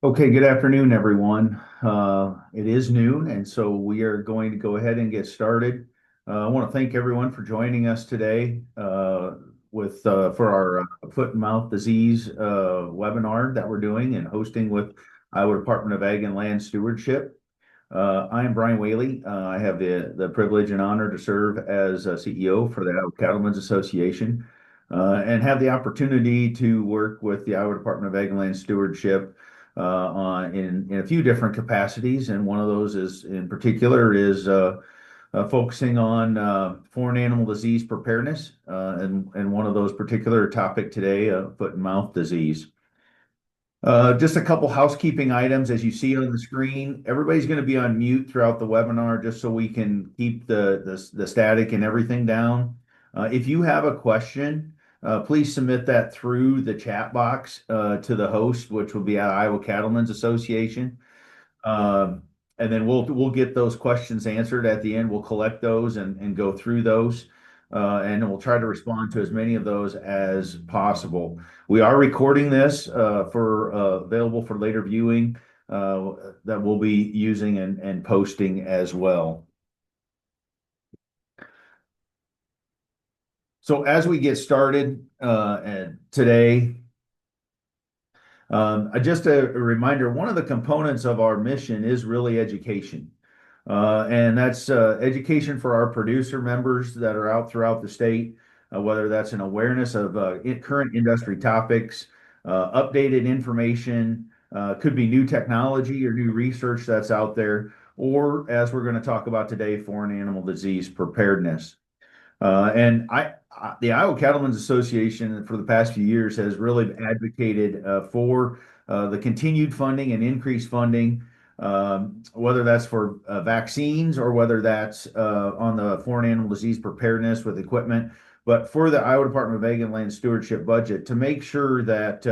Okay, good afternoon, everyone. It is noon, and so we are going to go ahead and get started. I want to thank everyone for joining us today with for our foot and mouth disease webinar that we're doing and hosting with Iowa Department of Ag and Land Stewardship. I am Brian Whaley. I have the privilege and honor to serve as CEO for the Iowa Cattlemen's Association and have the opportunity to work with the Iowa Department of Ag and Land Stewardship in a few different capacities. And one of those is in particular is focusing on foreign animal disease preparedness, and one of those particular topic today, foot and mouth disease. Just a couple housekeeping items as you see on the screen. Everybody's going to be on mute throughout the webinar just so we can keep the static and everything down. If you have a question, please submit that through the chat box to the host, which will be at Iowa Cattlemen's Association. Um, and then we'll get those questions answered at the end. We'll collect those and go through those. And we'll try to respond to as many of those as possible. We are recording this for available for later viewing that we'll be using and posting as well. So as we get started today, just a reminder, one of the components of our mission is really education. And that's education for our producer members that are out throughout the state, whether that's an awareness of current industry topics, updated information, could be new technology or new research that's out there, or as we're going to talk about today, foreign animal disease preparedness. The Iowa Cattlemen's Association for the past few years has really advocated for the continued funding and increased funding, whether that's for vaccines or whether that's on the foreign animal disease preparedness with equipment, but for the Iowa Department of Ag and Land Stewardship budget to make sure that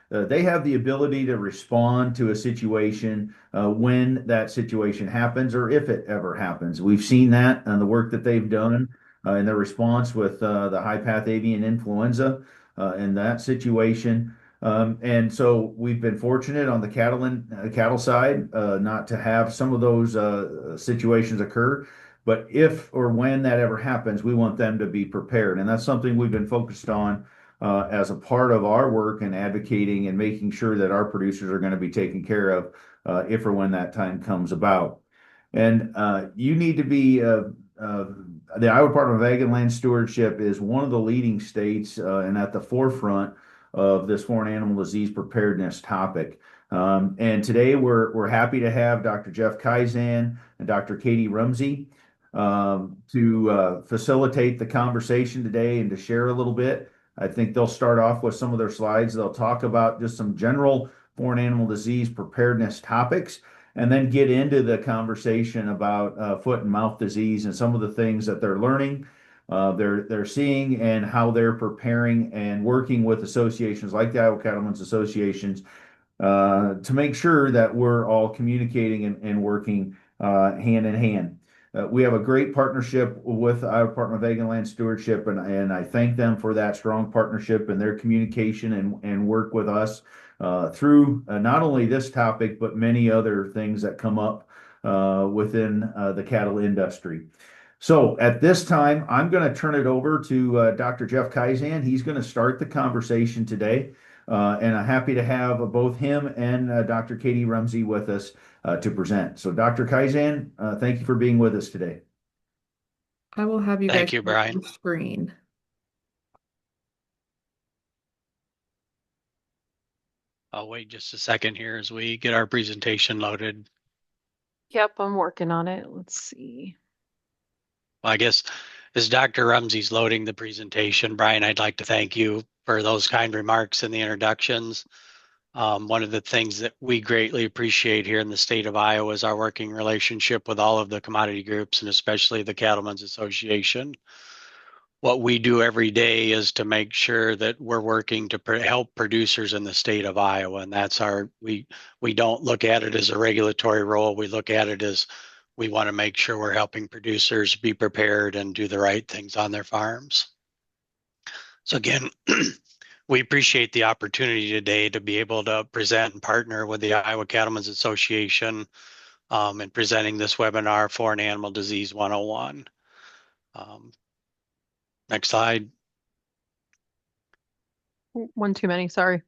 they have the ability to respond to a situation when that situation happens or if it ever happens. We've seen that and the work that they've done in their response with the high path avian influenza in that situation. And so we've been fortunate on the cattle side not to have some of those situations occur. But if or when that ever happens, we want them to be prepared. And that's something we've been focused on as a part of our work and advocating and making sure that our producers are going to be taken care of if or when that time comes about. And you need to be the Iowa Department of Ag and Land Stewardship is one of the leading states and at the forefront of this foreign animal disease preparedness topic. And today we're happy to have Dr. Jeff Kaisand and Dr. Katie Rumsey to facilitate the conversation today and to share a little bit. I think they'll start off with some of their slides. They'll talk about just some general foreign animal disease preparedness topics and then get into the conversation about foot and mouth disease and some of the things that they're learning, they're seeing, and how they're preparing and working with associations like the Iowa Cattlemen's Associations to make sure that we're all communicating and working hand in hand. We have a great partnership with our Department of Ag and Land Stewardship, and I thank them for that strong partnership and their communication and work with us through not only this topic, but many other things that come up within the cattle industry. So at this time, I'm going to turn it over to Dr. Jeff Kaisand. He's going to start the conversation today. And I'm happy to have both him and Dr. Katie Rumsey with us to present. So Dr. Kaisand, thank you for being with us today. I will have you guys Thank you, Brian. on the screen. I'll wait just a second here as we get our presentation loaded. Yep, I'm working on it. Let's see. Well, I guess as Dr. Rumsey's loading the presentation, Brian, I'd like to thank you for those kind remarks and the introductions. One of the things that we greatly appreciate here in the state of Iowa is our working relationship with all of the commodity groups and especially the Cattlemen's Association. What we do every day is to make sure that we're working to help producers in the state of Iowa. And that's we don't look at it as a regulatory role. We look at it as we want to make sure we're helping producers be prepared and do the right things on their farms. So again, We appreciate the opportunity today to be able to present and partner with the Iowa Cattlemen's Association in presenting this webinar for an Animal Disease 101. Next slide. One too many, sorry.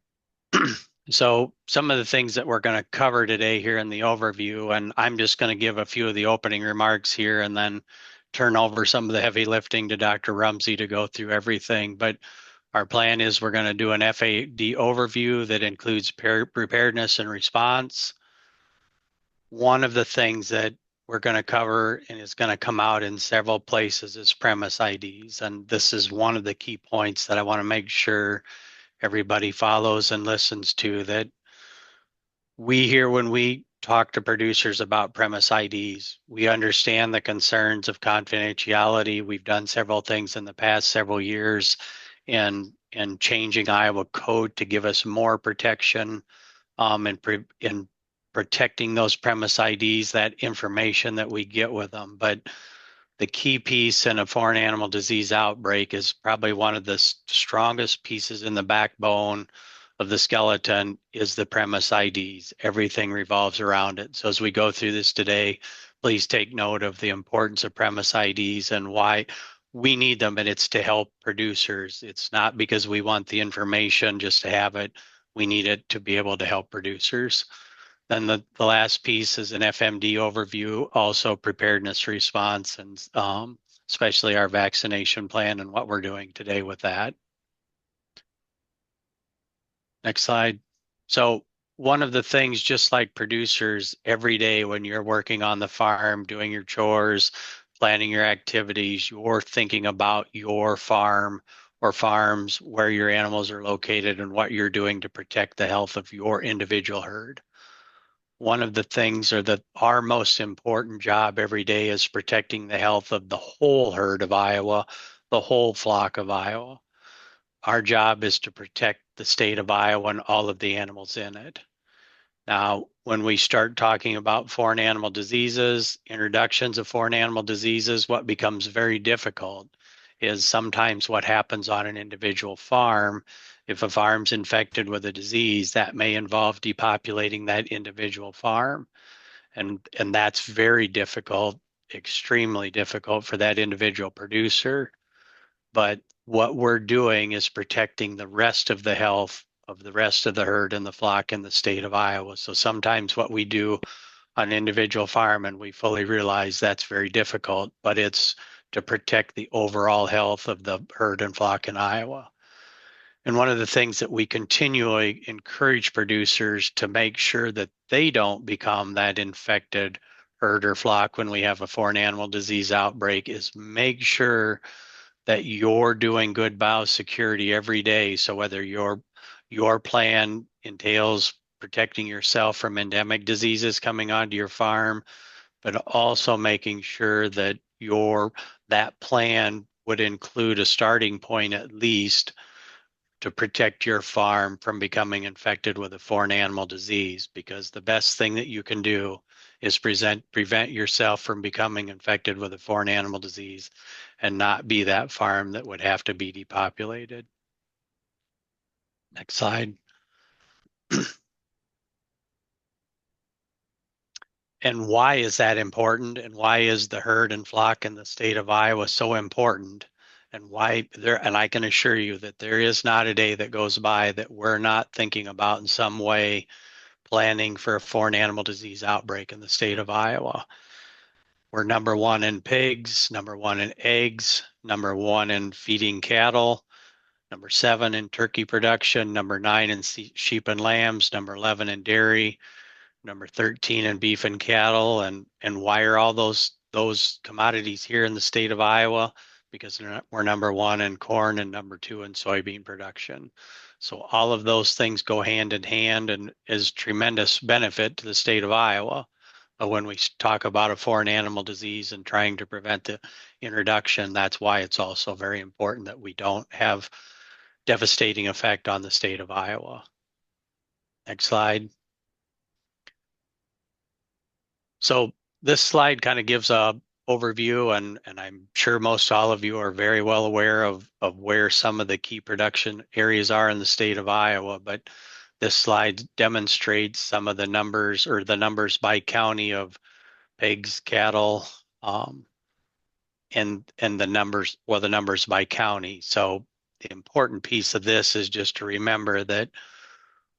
So some of the things that we're going to cover today here in the overview, and I'm just going to give a few of the opening remarks here and then turn over some of the heavy lifting to Dr. Rumsey to go through everything. But our plan is we're going to do an FAD overview that includes preparedness and response. One of the things that we're going to cover and is going to come out in several places is premise IDs. And this is one of the key points that I want to make sure everybody follows and listens to, that we hear when we talk to producers about premise IDs. We understand the concerns of confidentiality. We've done several things in the past several years in changing Iowa code to give us more protection in protecting those premise IDs, that information that we get with them. But the key piece in a foreign animal disease outbreak is probably one of the strongest pieces in the backbone of the skeleton is the premise IDs. Everything revolves around it. So as we go through this today, please take note of the importance of premise IDs and why we need them, and it's to help producers. It's not because we want the information just to have it. We need it to be able to help producers. Then the last piece is an FMD overview, also preparedness response, and especially our vaccination plan and what we're doing today with that. Next slide. So one of the things, just like producers, every day when you're working on the farm, doing your chores, planning your activities, you're thinking about your farm or farms, where your animals are located, and what you're doing to protect the health of your individual herd. One of the things, or our most important job every day, is protecting the health of the whole herd of Iowa, the whole flock of Iowa. Our job is to protect the state of Iowa and all of the animals in it. Now, when we start talking about foreign animal diseases, introductions of foreign animal diseases, what becomes very difficult is sometimes what happens on an individual farm. If a farm's infected with a disease, that may involve depopulating that individual farm. And that's very difficult, extremely difficult for that individual producer. But what we're doing is protecting the rest of the health of the rest of the herd and the flock in the state of Iowa. So sometimes what we do on an individual farm, and we fully realize that's very difficult, but it's to protect the overall health of the herd and flock in Iowa. And one of the things that we continually encourage producers to make sure that they don't become that infected herd or flock when we have a foreign animal disease outbreak is make sure that you're doing good biosecurity every day. So whether your plan entails protecting yourself from endemic diseases coming onto your farm, but also making sure that that plan would include a starting point at least to protect your farm from becoming infected with a foreign animal disease, because the best thing that you can do is prevent yourself from becoming infected with a foreign animal disease and not be that farm that would have to be depopulated. Next slide. And why is that important? And why is the herd and flock in the state of Iowa so important? And I can assure you that there is not a day that goes by that we're not thinking about in some way planning for a foreign animal disease outbreak in the state of Iowa. We're number one in pigs, number one in eggs, number one in feeding cattle, number 7 in turkey production, number 9 in sheep and lambs, number 11 in dairy, number 13 in beef and cattle. And why are all those commodities here in the state of Iowa? Because we're number 1 in corn and number 2 in soybean production. So all of those things go hand in hand and is tremendous benefit to the state of Iowa. But when we talk about a foreign animal disease and trying to prevent the introduction, that's why it's also very important that we don't have devastating effect on the state of Iowa. Next slide. So this slide kind of gives a overview, and I'm sure most all of you are very well aware of where some of the key production areas are in the state of Iowa, but this slide demonstrates some of the numbers, or the numbers by county, of pigs, cattle, and the numbers, well, the numbers by county. So the important piece of this is just to remember that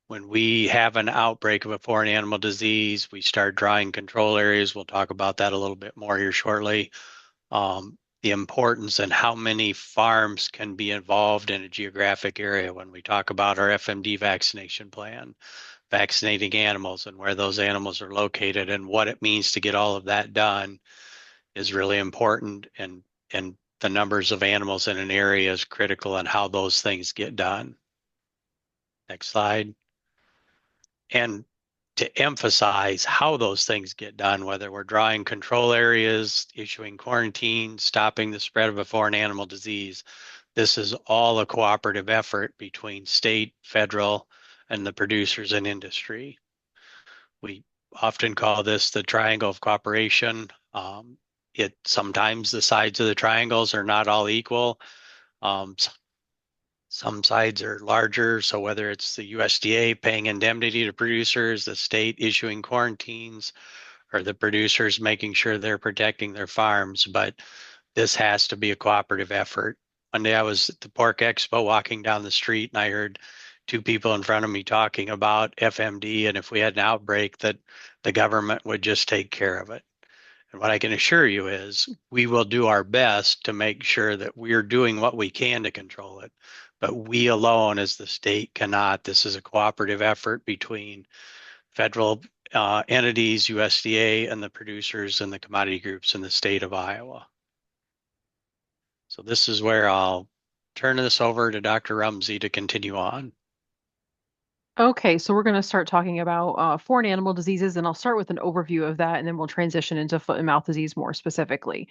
when we have an outbreak of a foreign animal disease, we start drawing control areas. We'll talk about that a little bit more here shortly. The importance and how many farms can be involved in a geographic area when we talk about our FMD vaccination plan, vaccinating animals and where those animals are located, and what it means to get all of that done is really important. And the numbers of animals in an area is critical, and how those things get done. Next slide. And to emphasize how those things get done, whether we're drawing control areas, issuing quarantine, stopping the spread of a foreign animal disease, this is all a cooperative effort between state, federal, and the producers and industry. We often call this the triangle of cooperation. Sometimes the sides of the triangles are not all equal. Some sides are larger, so whether it's the USDA paying indemnity to producers, the state issuing quarantines, or the producers making sure they're protecting their farms, but this has to be a cooperative effort. One day I was at the Pork Expo walking down the street, and I heard two people in front of me talking about FMD, and if we had an outbreak, that the government would just take care of it. And what I can assure you is we will do our best to make sure that we're doing what we can to control it. But we alone as the state cannot. This is a cooperative effort between federal entities, USDA, and the producers and the commodity groups in the state of Iowa. So this is where I'll turn this over to Dr. Rumsey to continue on. Okay, so we're going to start talking about foreign animal diseases, and I'll start with an overview of that, and then we'll transition into foot and mouth disease more specifically.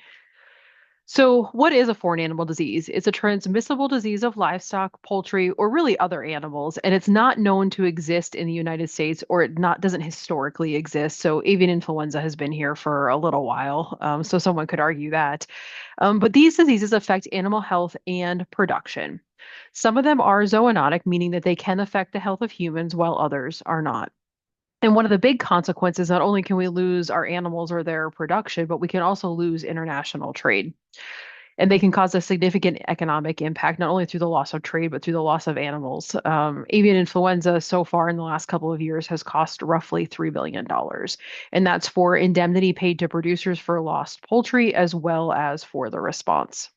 So, what is a foreign animal disease? It's a transmissible disease of livestock, poultry, or really other animals, and it's not known to exist in the United States, or it not doesn't historically exist. So, avian influenza has been here for a little while, so someone could argue that. But these diseases affect animal health and production. Some of them are zoonotic, meaning that they can affect the health of humans, while others are not. And one of the big consequences, not only can we lose our animals or their production, but we can also lose international trade. And they can cause a significant economic impact, not only through the loss of trade, but through the loss of animals. Avian influenza so far in the last couple of years has cost roughly $3 billion. And that's for indemnity paid to producers for lost poultry, as well as for the response.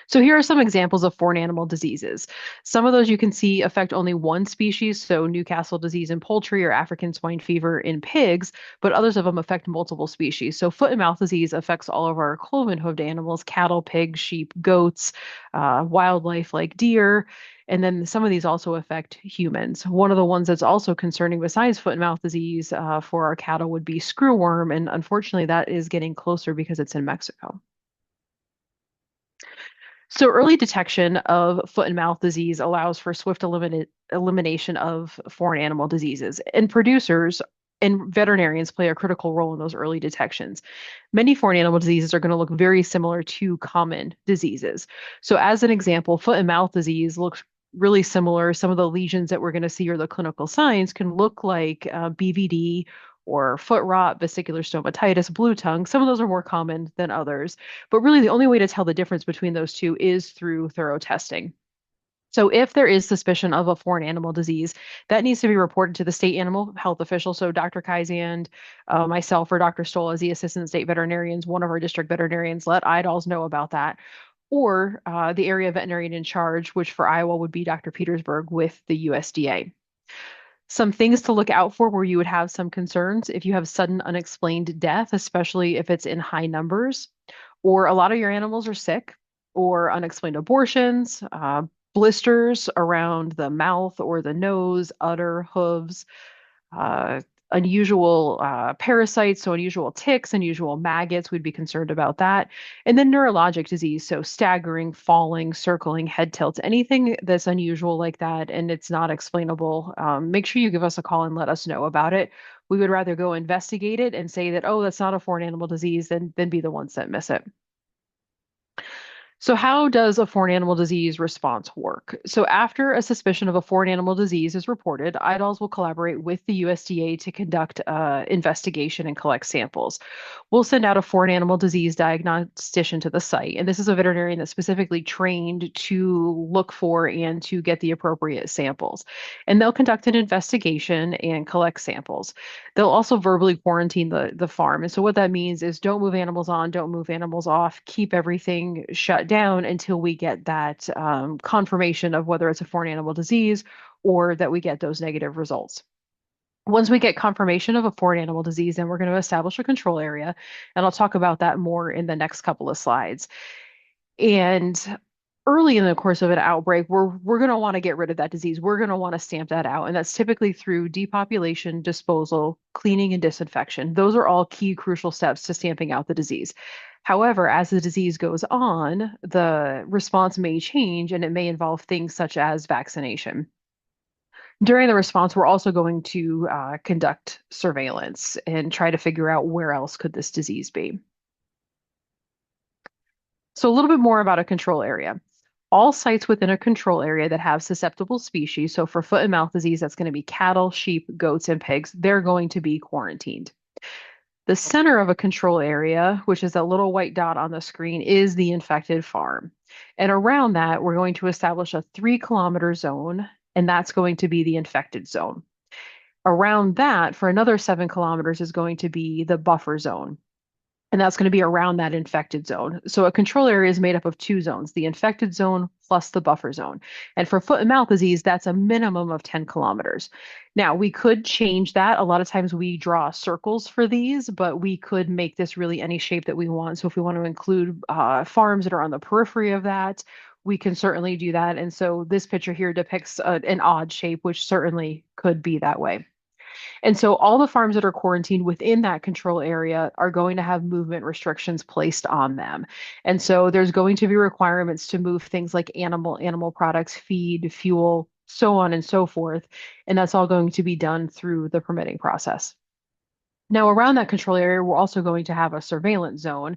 So here are some examples of foreign animal diseases. Some of those you can see affect only one species, so Newcastle disease in poultry or African swine fever in pigs, but others of them affect multiple species. So foot and mouth disease affects all of our cloven-hooved animals, cattle, pigs, sheep, goats, wildlife like deer, and then some of these also affect humans. One of the ones that's also concerning besides foot and mouth disease for our cattle would be screwworm, and unfortunately that is getting closer because it's in Mexico. So early detection of foot and mouth disease allows for swift elimination of foreign animal diseases, and producers and veterinarians play a critical role in those early detections. Many foreign animal diseases are going to look very similar to common diseases. So as an example, foot and mouth disease looks really similar. Some of the lesions that we're going to see or the clinical signs can look like BVD or foot rot, vesicular stomatitis, blue tongue. Some of those are more common than others. But really, the only way to tell the difference between those two is through thorough testing. So if there is suspicion of a foreign animal disease, that needs to be reported to the state animal health official. So Dr. Kaisand, myself, or Dr. Stoll as the assistant state veterinarians, one of our district veterinarians, let IDALs know about that. Or the area veterinarian in charge, which for Iowa would be Dr. Petersburg with the USDA. Some things to look out for where you would have some concerns: if you have sudden unexplained death, especially if it's in high numbers, or a lot of your animals are sick, or unexplained abortions, blisters around the mouth or the nose, udder, hooves, unusual parasites, so unusual ticks, unusual maggots, we'd be concerned about that. And then neurologic disease, so staggering, falling, circling, head tilts, anything that's unusual like that and it's not explainable, make sure you give us a call and let us know about it. We would rather go investigate it and say that, oh, that's not a foreign animal disease than be the ones that miss it. So how does a foreign animal disease response work? So after a suspicion of a foreign animal disease is reported, IDALS will collaborate with the USDA to conduct investigation and collect samples. We'll send out a foreign animal disease diagnostician to the site, and this is a veterinarian that's specifically trained to look for and to get the appropriate samples. And they'll conduct an investigation and collect samples. They'll also verbally quarantine the farm. And so what that means is don't move animals on, don't move animals off, keep everything shut down until we get that confirmation of whether it's a foreign animal disease or that we get those negative results. Once we get confirmation of a foreign animal disease, then we're going to establish a control area. And I'll talk about that more in the next couple of slides. And early in the course of an outbreak, we're going to want to get rid of that disease. We're going to want to stamp that out. And that's typically through depopulation, disposal, cleaning, and disinfection. Those are all key crucial steps to stamping out the disease. However, as the disease goes on, the response may change and it may involve things such as vaccination. During the response, we're also going to conduct surveillance and try to figure out where else could this disease be. So a little bit more about a control area. All sites within a control area that have susceptible species, so for foot and mouth disease, that's going to be cattle, sheep, goats, and pigs, they're going to be quarantined. The center of a control area, which is that little white dot on the screen, is the infected farm. And around that, we're going to establish a 3-kilometer zone, and that's going to be the infected zone. Around that, for another 7 kilometers, is going to be the buffer zone. And that's going to be around that infected zone. So a control area is made up of 2 zones, the infected zone plus the buffer zone. And for foot and mouth disease, that's a minimum of 10 kilometers. Now, we could change that. A lot of times we draw circles for these, but we could make this really any shape that we want. So if we want to include farms that are on the periphery of that, we can certainly do that. And so this picture here depicts an odd shape, which certainly could be that way. And so all the farms that are quarantined within that control area are going to have movement restrictions placed on them. And so there's going to be requirements to move things like animal products, feed, fuel, so on and so forth. And that's all going to be done through the permitting process. Now, around that control area, we're also going to have a surveillance zone.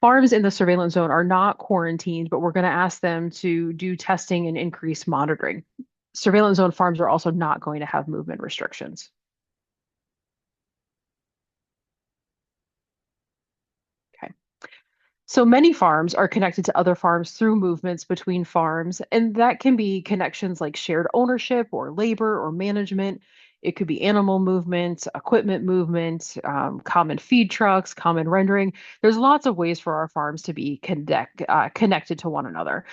Farms in the surveillance zone are not quarantined, but we're going to ask them to do testing and increase monitoring. Surveillance zone farms are also not going to have movement restrictions. Okay. So many farms are connected to other farms through movements between farms, and that can be connections like shared ownership or labor or management. It could be animal movement, equipment movement, common feed trucks, common rendering. There's lots of ways for our farms to be connected to one another.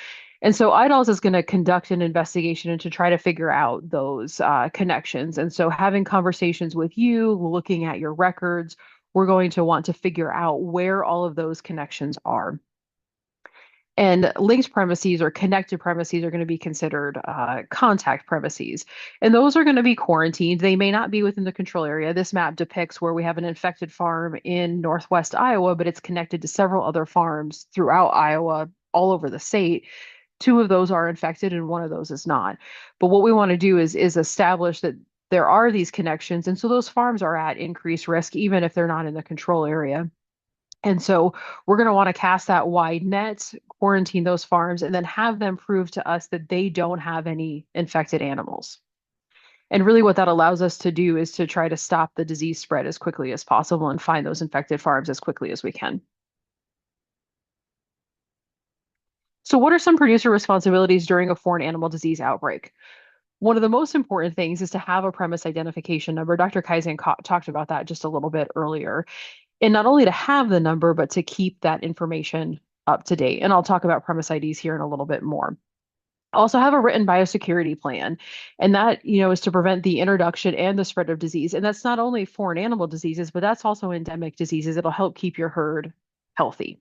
And so IDALS is going to conduct an investigation and to try to figure out those connections. And so having conversations with you, looking at your records, we're going to want to figure out where all of those connections are. And linked premises or connected premises are going to be considered contact premises. And those are going to be quarantined. They may not be within the control area. This map depicts where we have an infected farm in northwest Iowa, but it's connected to several other farms throughout Iowa, all over the state. 2 of those are infected and 1 of those is not. But what we want to do is establish that there are these connections. And so those farms are at increased risk, even if they're not in the control area. And so we're going to want to cast that wide net, quarantine those farms, and then have them prove to us that they don't have any infected animals. And really what that allows us to do is to try to stop the disease spread as quickly as possible and find those infected farms as quickly as we can. So what are some producer responsibilities during a foreign animal disease outbreak? One of the most important things is to have a premise identification number. Dr. Kaisand talked about that just a little bit earlier. And not only to have the number, but to keep that information up to date. And I'll talk about premise IDs here in a little bit more. Also have a written biosecurity plan. And that, is to prevent the introduction and the spread of disease. And that's not only foreign animal diseases, but that's also endemic diseases. It'll help keep your herd healthy.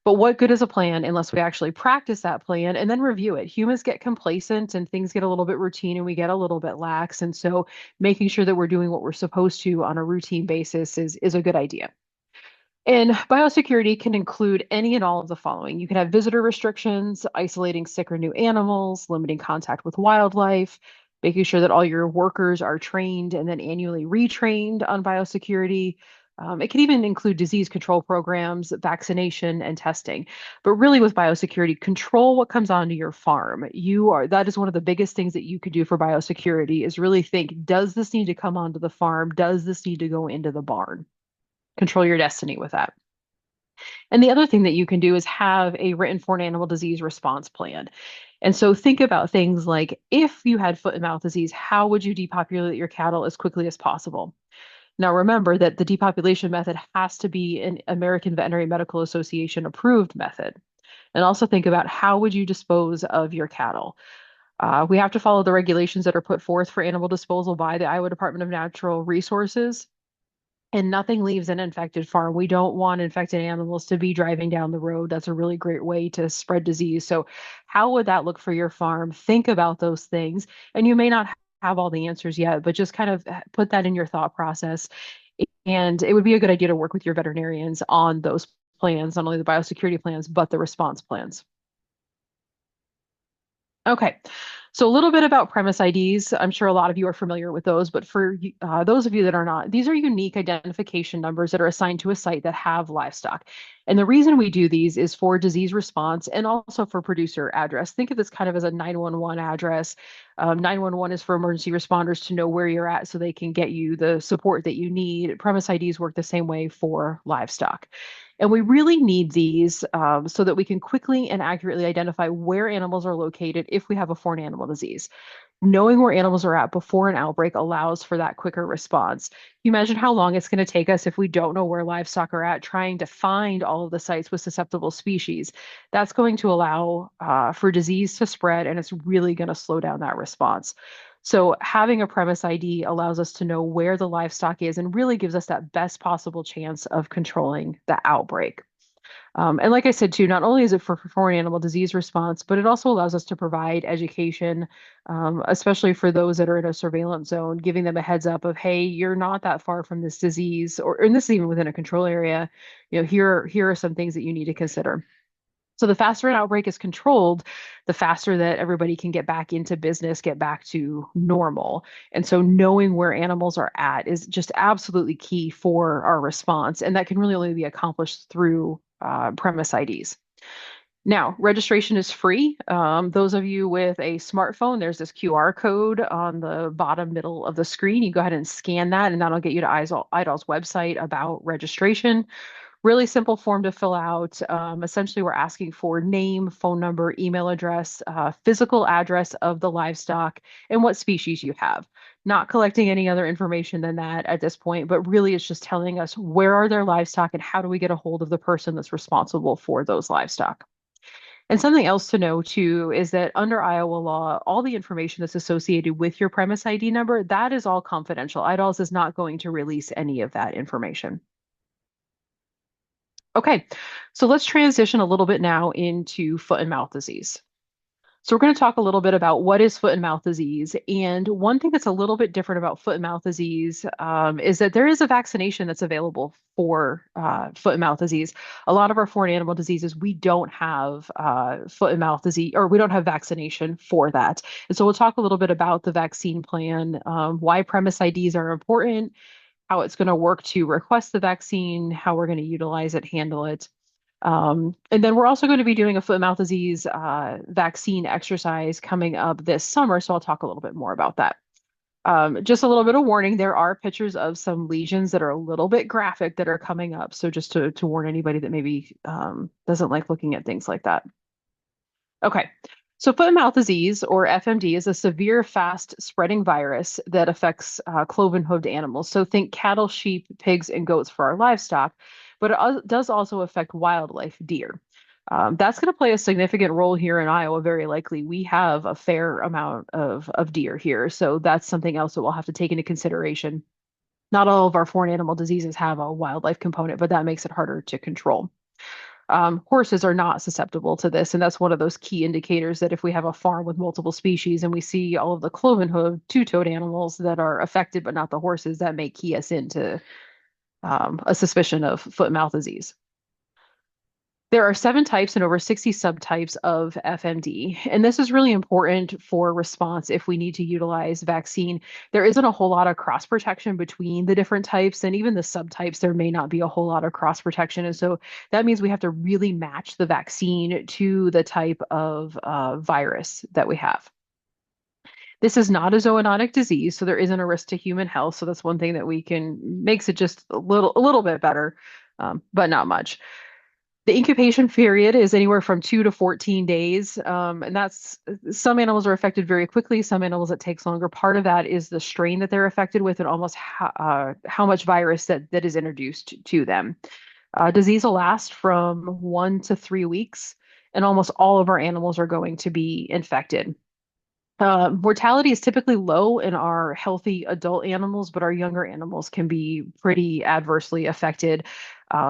But what good is a plan unless we actually practice that plan and then review it? Humans get complacent and things get a little bit routine and we get a little bit lax. And so making sure that we're doing what we're supposed to on a routine basis is a good idea. And biosecurity can include any and all of the following. You can have visitor restrictions, isolating sick or new animals, limiting contact with wildlife, making sure that all your workers are trained and then annually retrained on biosecurity. It can even include disease control programs, vaccination, and testing. But really, with biosecurity, control what comes onto your farm. That is one of the biggest things that you could do for biosecurity is really think, does this need to come onto the farm? Does this need to go into the barn? Control your destiny with that. And the other thing that you can do is have a written foreign animal disease response plan. And so think about things like if you had foot and mouth disease, how would you depopulate your cattle as quickly as possible? Now, remember that the depopulation method has to be an American Veterinary Medical Association approved method. And also think about how would you dispose of your cattle? We have to follow the regulations that are put forth for animal disposal by the Iowa Department of Natural Resources. And nothing leaves an infected farm. We don't want infected animals to be driving down the road. That's a really great way to spread disease. So, how would that look for your farm? Think about those things. And you may not have all the answers yet, but just kind of put that in your thought process. And it would be a good idea to work with your veterinarians on those plans, not only the biosecurity plans, but the response plans. Okay, so a little bit about premise IDs. I'm sure a lot of you are familiar with those, but for those of you that are not, these are unique identification numbers that are assigned to a site that have livestock. And the reason we do these is for disease response and also for producer address. Think of this kind of as a 911 address. 911 is for emergency responders to know where you're at so they can get you the support that you need. Premise IDs work the same way for livestock. And we really need these so that we can quickly and accurately identify where animals are located if we have a foreign animal disease. Knowing where animals are at before an outbreak allows for that quicker response. You imagine how long it's going to take us if we don't know where livestock are at, trying to find all of the sites with susceptible species. That's going to allow for disease to spread, and it's really going to slow down that response. So having a premise ID allows us to know where the livestock is and really gives us that best possible chance of controlling the outbreak. And like I said, too, not only is it for foreign animal disease response, but it also allows us to provide education, especially for those that are in a surveillance zone, giving them a heads up of, hey, you're not that far from this disease, and this is even within a control area. Here are some things that you need to consider. So the faster an outbreak is controlled, the faster that everybody can get back into business, get back to normal. And so knowing where animals are at is just absolutely key for our response. And that can really only be accomplished through premise IDs. Now, registration is free. Those of you with a smartphone, there's this QR code on the bottom middle of the screen. You go ahead and scan that, and that'll get you to IDAL's website about registration. Really simple form to fill out. Essentially, we're asking for name, phone number, email address, physical address of the livestock, and what species you have. Not collecting any other information than that at this point, but really it's just telling us where are their livestock and how do we get a hold of the person that's responsible for those livestock. And something else to know too is that under Iowa law, all the information that's associated with your premise ID number, that is all confidential. IDALS is not going to release any of that information. Okay, so let's transition a little bit now into foot and mouth disease. So we're going to talk a little bit about what is foot and mouth disease. And one thing that's a little bit different about foot and mouth disease is that there is a vaccination that's available for foot and mouth disease. A lot of our foreign animal diseases, we don't have foot and mouth disease, or we don't have vaccination for that. And so we'll talk a little bit about the vaccine plan, why premise IDs are important, how it's going to work to request the vaccine, how we're going to utilize it, handle it. And then we're also going to be doing a foot and mouth disease vaccine exercise coming up this summer. So I'll talk a little bit more about that. Just a little bit of warning, there are pictures of some lesions that are a little bit graphic that are coming up. So just to warn anybody that maybe doesn't like looking at things like that. Okay. So foot and mouth disease, or FMD, is a severe, fast-spreading virus that affects cloven-hooved animals. So think cattle, sheep, pigs, and goats for our livestock, but it does also affect wildlife, deer. That's going to play a significant role here in Iowa, very likely. We have a fair amount of deer here, so that's something else that we'll have to take into consideration. Not all of our foreign animal diseases have a wildlife component, but that makes it harder to control. Horses are not susceptible to this, and that's one of those key indicators that if we have a farm with multiple species and we see all of the cloven hoof, two-toed animals that are affected but not the horses, that may key us into a suspicion of foot and mouth disease. There are 7 types and over 60 subtypes of FMD, and this is really important for response if we need to utilize vaccine. There isn't a whole lot of cross protection between the different types, and even the subtypes, there may not be a whole lot of cross protection. And so that means we have to really match the vaccine to the type of virus that we have. This is not a zoonotic disease, so there isn't a risk to human health. So that's one thing that we can makes it just a little bit better, but not much. The incubation period is anywhere from 2 to 14 days. And that's some animals are affected very quickly, some animals it takes longer. Part of that is the strain that they're affected with and almost how much virus that is introduced to them. Disease will last from 1 to 3 weeks, and almost all of our animals are going to be infected. Mortality is typically low in our healthy adult animals, but our younger animals can be pretty adversely affected.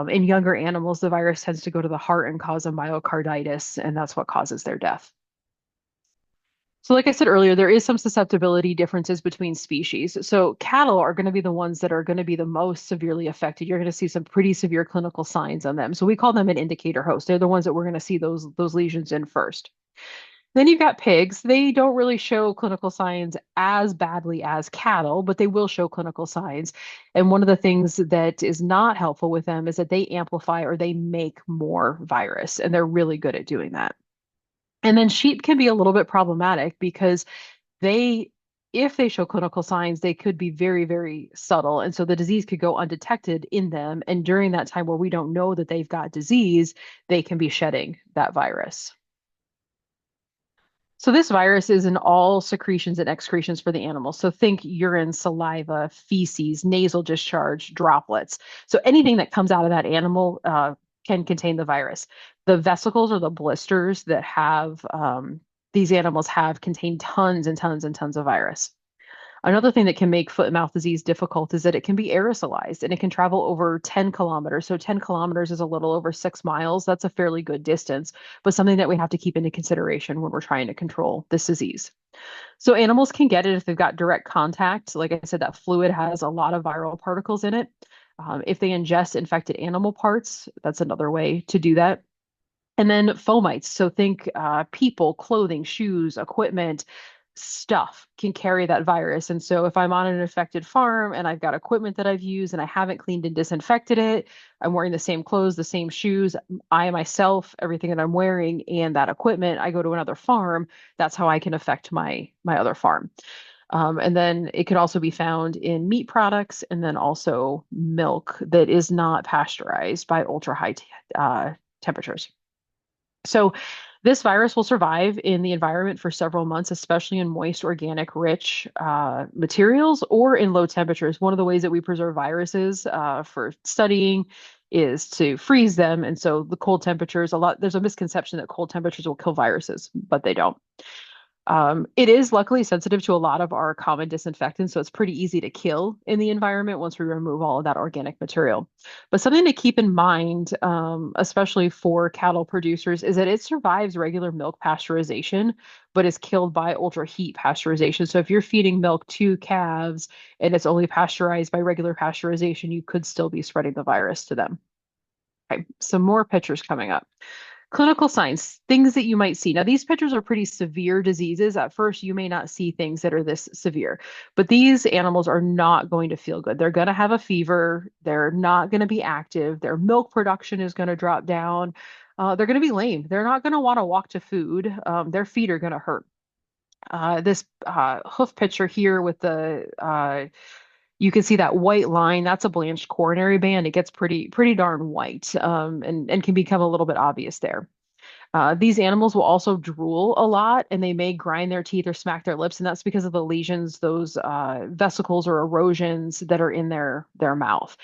In younger animals, the virus tends to go to the heart and cause a myocarditis, and that's what causes their death. So like I said earlier, there is some susceptibility differences between species. So cattle are going to be the ones that are going to be the most severely affected. You're going to see some pretty severe clinical signs on them. So we call them an indicator host. They're the ones that we're going to see those lesions in first. Then you've got pigs. They don't really show clinical signs as badly as cattle, but they will show clinical signs. And one of the things that is not helpful with them is that they amplify or they make more virus, and they're really good at doing that. And then sheep can be a little bit problematic because if they show clinical signs, they could be very, very subtle. And so the disease could go undetected in them. And during that time where we don't know that they've got disease, they can be shedding that virus. So this virus is in all secretions and excretions for the animal. So think urine, saliva, feces, nasal discharge, droplets. So anything that comes out of that animal can contain the virus. The vesicles or the blisters that have these animals have contain tons and tons and tons of virus. Another thing that can make foot and mouth disease difficult is that it can be aerosolized and it can travel over 10 kilometers. So 10 kilometers is a little over 6 miles. That's a fairly good distance, but something that we have to keep into consideration when we're trying to control this disease. So animals can get it if they've got direct contact. Like I said, that fluid has a lot of viral particles in it. If they ingest infected animal parts, that's another way to do that. And then fomites. So think people, clothing, shoes, equipment, stuff can carry that virus. And so if I'm on an infected farm and I've got equipment that I've used and I haven't cleaned and disinfected it, I'm wearing the same clothes, the same shoes, I myself, everything that I'm wearing and that equipment, I go to another farm, that's how I can affect my other farm. And then it could also be found in meat products and then also milk that is not pasteurized by ultra high temperatures. So this virus will survive in the environment for several months, especially in moist, organic, rich materials or in low temperatures. One of the ways that we preserve viruses for studying is to freeze them. And so the cold temperatures, there's a misconception that cold temperatures will kill viruses, but they don't. It is luckily sensitive to a lot of our common disinfectants, so it's pretty easy to kill in the environment once we remove all of that organic material. But something to keep in mind, especially for cattle producers, is that it survives regular milk pasteurization, but is killed by ultra heat pasteurization. So if you're feeding milk to calves and it's only pasteurized by regular pasteurization, you could still be spreading the virus to them. Okay, some more pictures coming up. Clinical signs, things that you might see. Now, these pictures are pretty severe diseases. At first, you may not see things that are this severe, but these animals are not going to feel good. They're going to have a fever. They're not going to be active. Their milk production is going to drop down. They're going to be lame. They're not going to want to walk to food. Their feet are going to hurt. This hoof picture here with you can see that white line, that's a blanched coronary band. It gets pretty darn white and can become a little bit obvious there. These animals will also drool a lot and they may grind their teeth or smack their lips, and that's because of the lesions, those vesicles or erosions that are in their mouth.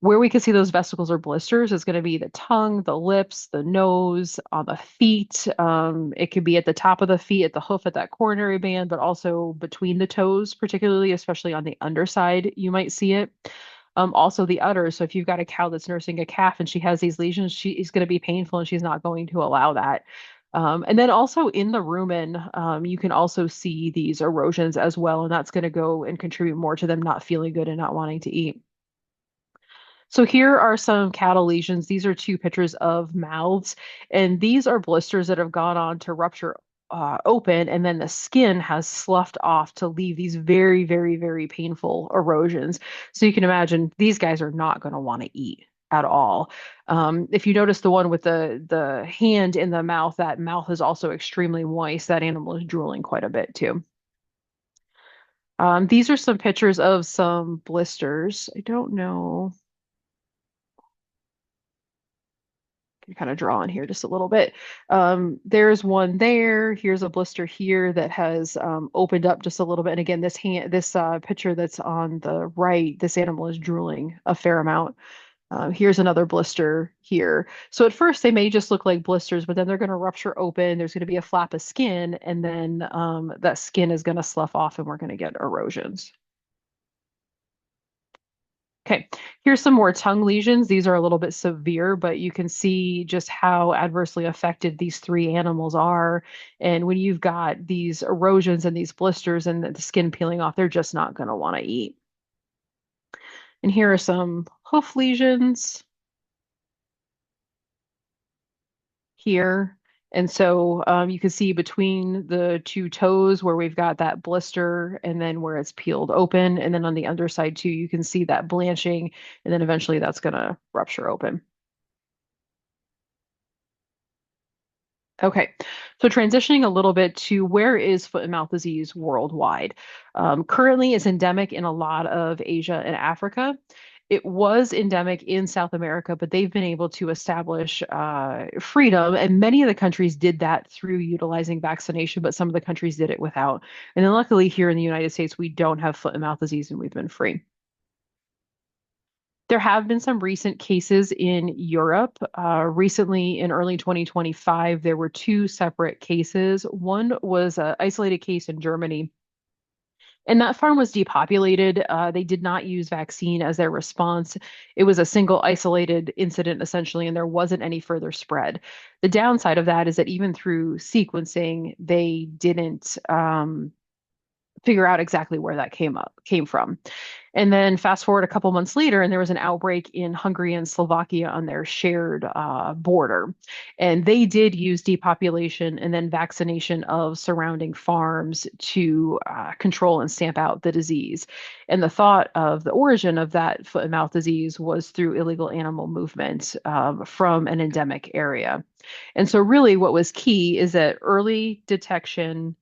Where we can see those vesicles or blisters is going to be the tongue, the lips, the nose, on the feet. It could be at the top of the feet, at the hoof, at that coronary band, but also between the toes, particularly, especially on the underside, you might see it. Also the udder. So if you've got a cow that's nursing a calf and she has these lesions, she is going to be painful and she's not going to allow that. And then also in the rumen, you can also see these erosions as well, and that's going to go and contribute more to them not feeling good and not wanting to eat. So here are some cattle lesions. These are two pictures of mouths, and these are blisters that have gone on to rupture open, and then the skin has sloughed off to leave these very, very, very painful erosions. So you can imagine these guys are not going to want to eat at all. If you notice the one with the hand in the mouth, that mouth is also extremely moist. That animal is drooling quite a bit too. These are some pictures of some blisters. I don't know. Kind of draw in here just a little bit. There's one there. Here's a blister here that has opened up just a little bit. And again, this picture that's on the right, this animal is drooling a fair amount. Here's another blister here. So at first they may just look like blisters, but then they're going to rupture open. There's going to be a flap of skin, and then that skin is going to slough off, and we're going to get erosions. Okay, here's some more tongue lesions. These are a little bit severe, but you can see just how adversely affected these three animals are. And when you've got these erosions and these blisters and the skin peeling off, they're just not going to want to eat. And here are some hoof lesions here. And so you can see between the two toes where we've got that blister and then where it's peeled open. And then on the underside too, you can see that blanching, and then eventually that's going to rupture open. Okay, so transitioning a little bit to where is foot and mouth disease worldwide? Currently, it's endemic in a lot of Asia and Africa. It was endemic in South America, but they've been able to establish freedom, and many of the countries did that through utilizing vaccination, but some of the countries did it without. And then luckily here in the United States, we don't have foot and mouth disease, and we've been free. There have been some recent cases in Europe. Recently, in early 2025, there were two separate cases. One was an isolated case in Germany, and that farm was depopulated. They did not use vaccine as their response. It was a single isolated incident, essentially, and there wasn't any further spread. The downside of that is that even through sequencing, they didn't figure out exactly where that came from. And then fast forward a couple months later, and there was an outbreak in Hungary and Slovakia on their shared border. And they did use depopulation and then vaccination of surrounding farms to control and stamp out the disease. And the thought of the origin of that foot and mouth disease was through illegal animal movement from an endemic area. And so really what was key is that early detection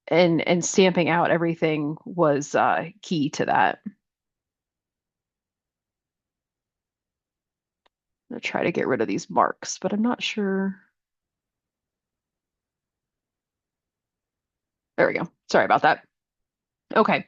and stamping out everything was key to that. I'm gonna try to get rid of these marks, but I'm not sure. There we go. Sorry about that. Okay.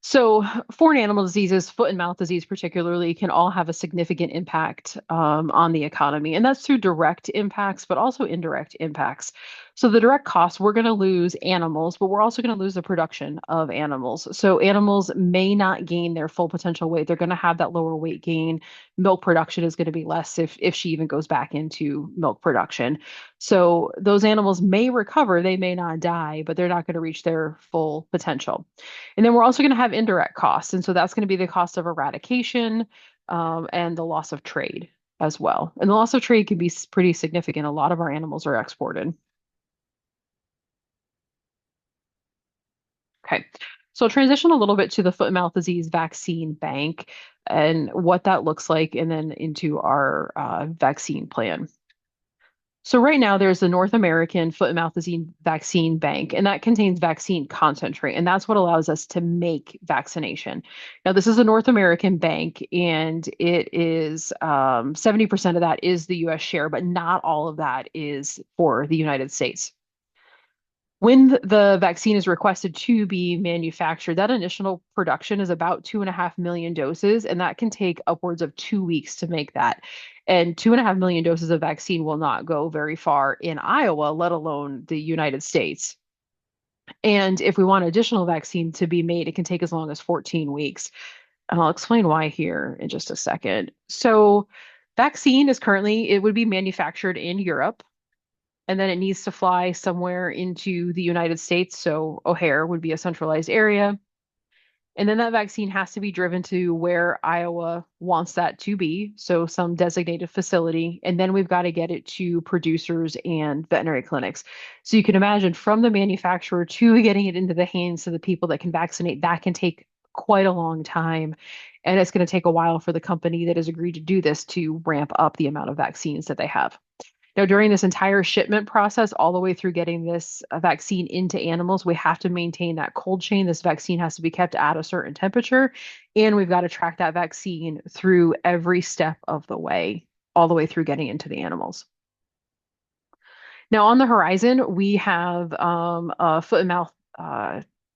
So foreign animal diseases, foot and mouth disease particularly, can all have a significant impact on the economy. And that's through direct impacts, but also indirect impacts. So the direct costs, we're going to lose animals, but we're also going to lose the production of animals. So animals may not gain their full potential weight. They're going to have that lower weight gain. Milk production is going to be less if she even goes back into milk production. So those animals may recover, they may not die, but they're not going to reach their full potential. And then we're also going to have indirect costs. And so that's going to be the cost of eradication and the loss of trade as well. And the loss of trade can be pretty significant. A lot of our animals are exported. Okay, so I'll transition a little bit to the foot and mouth disease vaccine bank and what that looks like, and then into our vaccine plan. So right now there's the North American Foot and Mouth Disease Vaccine Bank, and that contains vaccine concentrate, and that's what allows us to make vaccination. Now, this is a North American bank, and it is 70% of that is the US share, but not all of that is for the United States. When the vaccine is requested to be manufactured, that initial production is about 2.5 million doses, and that can take upwards of 2 weeks to make that. And 2.5 million doses of vaccine will not go very far in Iowa, let alone the United States. And if we want additional vaccine to be made, it can take as long as 14 weeks. And I'll explain why here in just a second. So, vaccine is currently, it would be manufactured in Europe, and then it needs to fly somewhere into the United States. So, O'Hare would be a centralized area. And then that vaccine has to be driven to where Iowa wants that to be, so some designated facility. And then we've got to get it to producers and veterinary clinics. So you can imagine from the manufacturer to getting it into the hands of the people that can vaccinate, that can take quite a long time. And it's going to take a while for the company that has agreed to do this to ramp up the amount of vaccines that they have. Now, during this entire shipment process, all the way through getting this vaccine into animals, we have to maintain that cold chain. This vaccine has to be kept at a certain temperature, and we've got to track that vaccine through every step of the way, all the way through getting into the animals. Now, on the horizon, we have a foot and mouth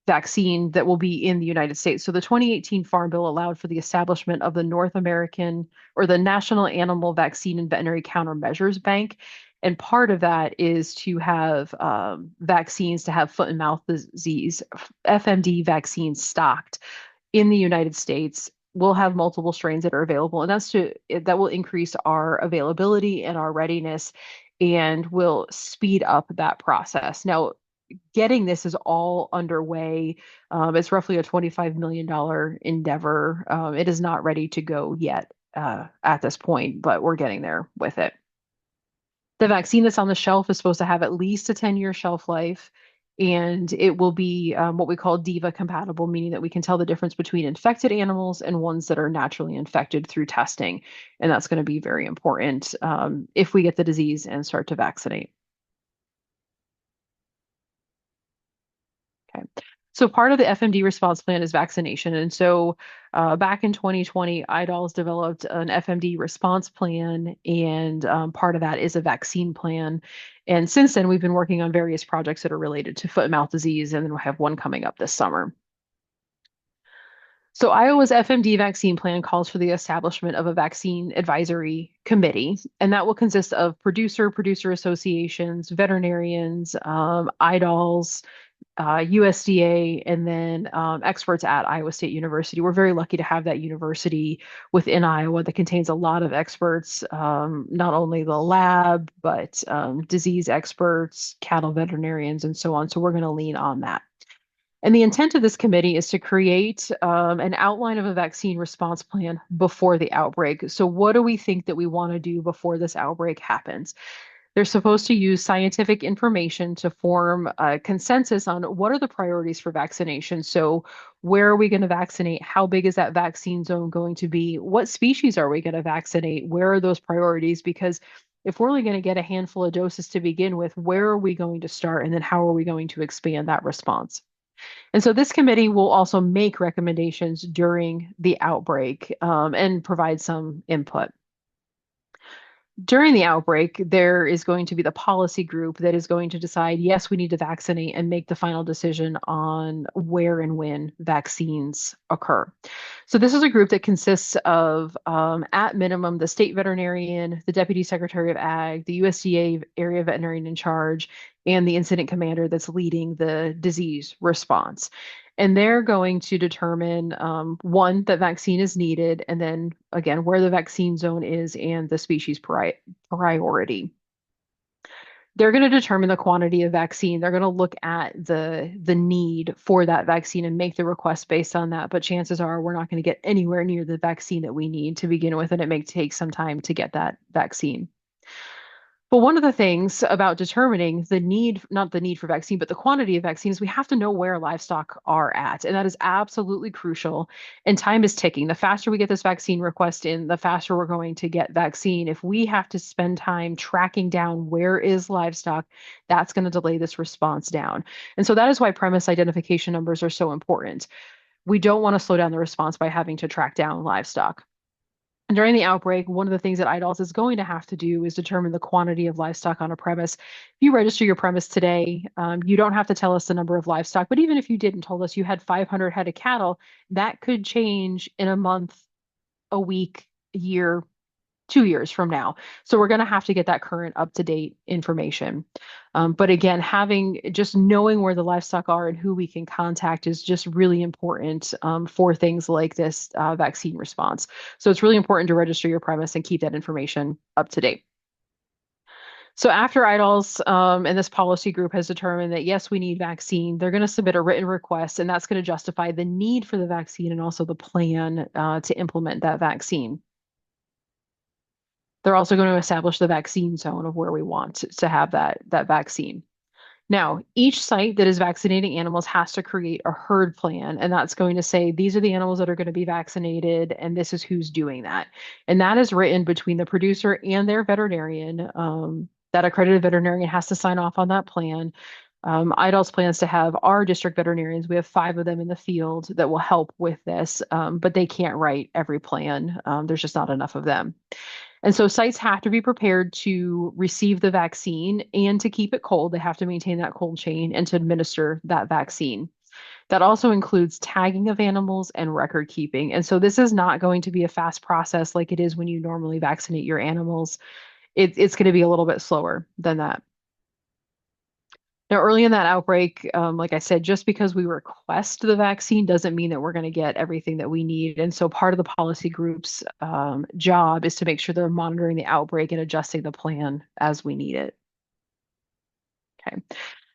vaccine that will be in the United States. So the 2018 Farm Bill allowed for the establishment of the North American or the National Animal Vaccine and Veterinary Countermeasures Bank. And part of that is to have vaccines to have foot and mouth disease, FMD vaccines stocked in the United States. We'll have multiple strains that are available, and that will increase our availability and our readiness and will speed up that process. Now, getting this is all underway. It's roughly a $25 million endeavor. It is not ready to go yet at this point, but we're getting there with it. The vaccine that's on the shelf is supposed to have at least a 10-year shelf life, and it will be what we call DIVA compatible, meaning that we can tell the difference between infected animals and ones that are naturally infected through testing. And that's going to be very important if we get the disease and start to vaccinate. Okay. So part of the FMD response plan is vaccination. And so back in 2020, IDOLS developed an FMD response plan, and part of that is a vaccine plan. And since then, we've been working on various projects that are related to foot and mouth disease, and then we'll have one coming up this summer. So Iowa's FMD vaccine plan calls for the establishment of a vaccine advisory committee, and that will consist of producer associations, veterinarians, IDOLS, USDA, and then experts at Iowa State University. We're very lucky to have that university within Iowa that contains a lot of experts, not only the lab, but disease experts, cattle veterinarians, and so on. So we're going to lean on that. And the intent of this committee is to create an outline of a vaccine response plan before the outbreak. So what do we think that we want to do before this outbreak happens? They're supposed to use scientific information to form a consensus on what are the priorities for vaccination. So where are we going to vaccinate? How big is that vaccine zone going to be? What species are we going to vaccinate? Where are those priorities? Because if we're only going to get a handful of doses to begin with, where are we going to start? And then how are we going to expand that response? And so this committee will also make recommendations during the outbreak and provide some input. During the outbreak, there is going to be the policy group that is going to decide, yes, we need to vaccinate and make the final decision on where and when vaccines occur. So this is a group that consists of, at minimum, the state veterinarian, the deputy secretary of ag, the USDA area veterinarian in charge, and the incident commander that's leading the disease response. And they're going to determine, one, that vaccine is needed, and then again, where the vaccine zone is and the species priority. They're going to determine the quantity of vaccine. They're going to look at the need for that vaccine and make the request based on that. But chances are we're not going to get anywhere near the vaccine that we need to begin with, and it may take some time to get that vaccine. But one of the things about determining the need, not the need for vaccine, but the quantity of vaccines, we have to know where livestock are at. And that is absolutely crucial. And time is ticking. The faster we get this vaccine request in, the faster we're going to get vaccine. If we have to spend time tracking down where is livestock, that's going to delay this response down. And so that is why premise identification numbers are so important. We don't want to slow down the response by having to track down livestock. During the outbreak, one of the things that IDOLS is going to have to do is determine the quantity of livestock on a premise. If you register your premise today, you don't have to tell us the number of livestock, but even if you didn't told us you had 500 head of cattle, that could change in a month, a week, a year, 2 years from now. So we're going to have to get that current up-to-date information. But again, just knowing where the livestock are and who we can contact is just really important for things like this vaccine response. So it's really important to register your premise and keep that information up to date. So after IDALS and this policy group has determined that, yes, we need vaccine, they're going to submit a written request, and that's going to justify the need for the vaccine and also the plan to implement that vaccine. They're also going to establish the vaccine zone of where we want to have that vaccine. Now, each site that is vaccinating animals has to create a herd plan, and that's going to say these are the animals that are going to be vaccinated, and this is who's doing that. And that is written between the producer and their veterinarian. That accredited veterinarian has to sign off on that plan. IDALS plans to have our district veterinarians. We have 5 of them in the field that will help with this, but they can't write every plan. There's just not enough of them. And so sites have to be prepared to receive the vaccine and to keep it cold. They have to maintain that cold chain and to administer that vaccine. That also includes tagging of animals and record keeping. And so this is not going to be a fast process like it is when you normally vaccinate your animals. It's going to be a little bit slower than that. Now, early in that outbreak, like I said, just because we request the vaccine doesn't mean that we're going to get everything that we need. And so part of the policy group's job is to make sure they're monitoring the outbreak and adjusting the plan as we need it. Okay.